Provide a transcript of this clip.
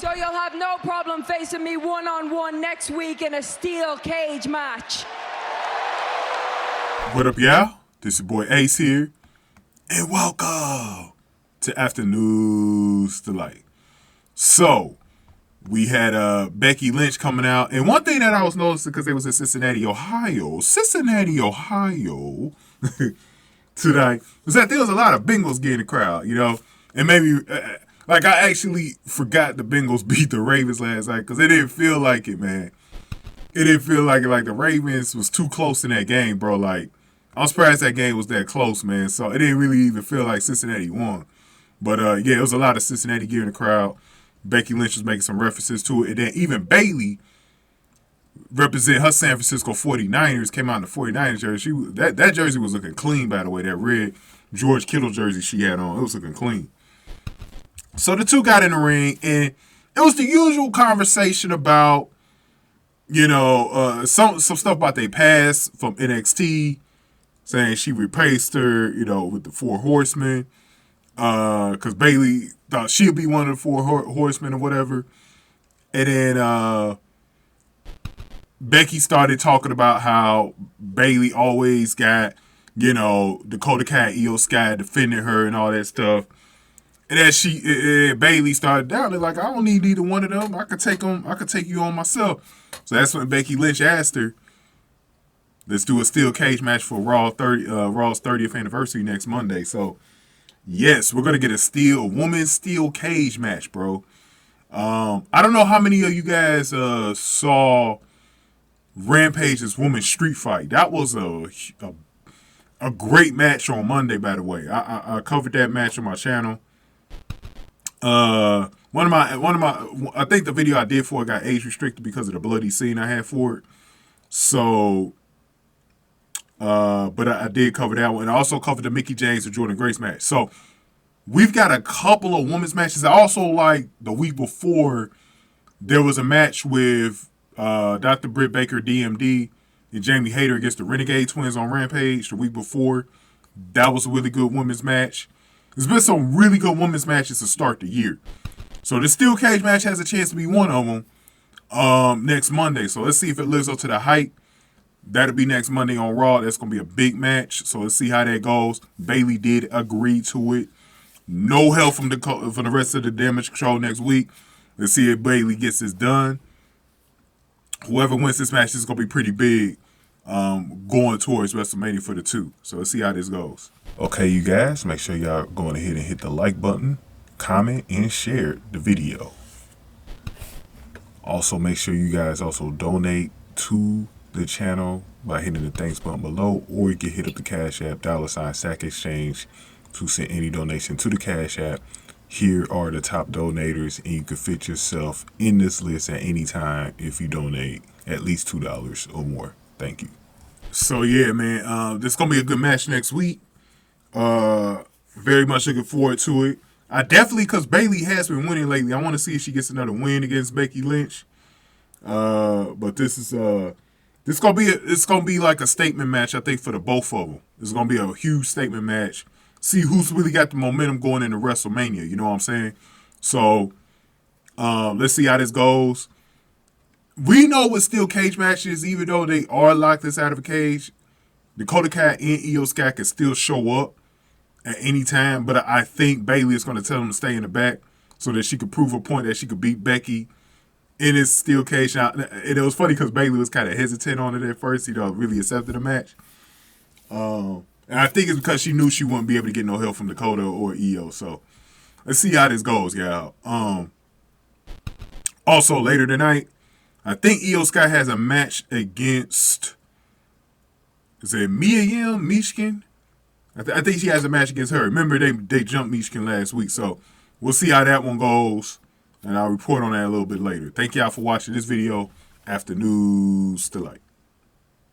So you'll have no problem facing me one-on-one next week in a steel cage match. What up, y'all? This is your boy Ace here, and welcome to Afternoons Delight. So, we had Becky Lynch coming out, and one thing that I was noticing, because they was in Cincinnati, Ohio, tonight, was that there was a lot of Bengals getting the crowd, you know, and maybe, like, I actually forgot the Bengals beat the Ravens last night, because it didn't feel like it, man. It didn't feel like it, like the Ravens was too close in that game, bro. Like, I'm surprised that game was that close, man, so it didn't really even feel like Cincinnati won. But, yeah, it was a lot of Cincinnati giving the crowd. Becky Lynch was making some references to it. And then even Bayley, represent her San Francisco 49ers, came out in the 49ers jersey. That jersey was looking clean, by the way. That red George Kittle jersey she had on, it was looking clean. So the two got in the ring, and it was the usual conversation about, you know, some stuff about their past from NXT, saying she replaced her, you know, with the Four Horsemen. Because Bayley thought she'd be one of the Four Horsemen or whatever. And then Becky started talking about how Bayley always got, you know, Dakota Kai Iyo Sky defending her and all that stuff. And as Bayley started down, they're like, I don't need either one of them. I could take you on myself. So that's when Becky Lynch asked her, let's do a steel cage match for Raw's 30th anniversary next Monday. So yes, we're gonna get a women's steel cage match, bro. I don't know how many of you guys saw Rampage's women's street fight. That was a great match on Monday, by the way. I covered that match on my channel. I think the video I did for it got age restricted because of the bloody scene I had for it. So, but I did cover that one. I also covered the Mickie James and Jordan Grace match. So, we've got a couple of women's matches. I also, like, the week before, there was a match with Dr. Britt Baker, DMD, and Jamie Hayter against the Renegade Twins on Rampage the week before. That was a really good women's match. There's been some really good women's matches to start the year. So the steel cage match has a chance to be one of them next Monday. So let's see if it lives up to the hype. That'll be next Monday on Raw. That's going to be a big match. So let's see how that goes. Bayley did agree to it. No help from the rest of the Damage Control next week. Let's see if Bayley gets this done. Whoever wins this match is going to be pretty big going towards WrestleMania for the two. So let's see how this goes. Okay, you guys, make sure y'all going ahead and hit the like button, comment, and share the video. Also, make sure you guys also donate to the channel by hitting the thanks button below, or you can hit up the Cash App, $SAC Exchange, to send any donation to the Cash App. Here are the top donators, and you can fit yourself in this list at any time if you donate at least $2 or more. Thank you. So yeah, man, this is gonna be a good match next week. Very much looking forward to it. I definitely, because Bayley has been winning lately, I want to see if she gets another win against Becky Lynch. But this is it's gonna be like a statement match, I think, for the both of them. It's gonna be a huge statement match. See who's really got the momentum going into WrestleMania. You know what I'm saying? So let's see how this goes. We know what steel cage matches, even though they are locked inside of a cage, Dakota Kai and Iyo Sky can still show up at any time. But I think Bayley is going to tell them to stay in the back so that she could prove a point that she could beat Becky in this steel cage. Now, and it was funny because Bayley was kind of hesitant on it at first. You know, really accepted the match. And I think it's because she knew she wouldn't be able to get no help from Dakota or Iyo. So let's see how this goes, y'all. Also, later tonight, I think Iyo Sky has a match against, is it Mishkin? I think she has a match against her. Remember, they jumped Mishkin last week. So we'll see how that one goes, and I'll report on that a little bit later. Thank y'all for watching this video. Afternoons Delight.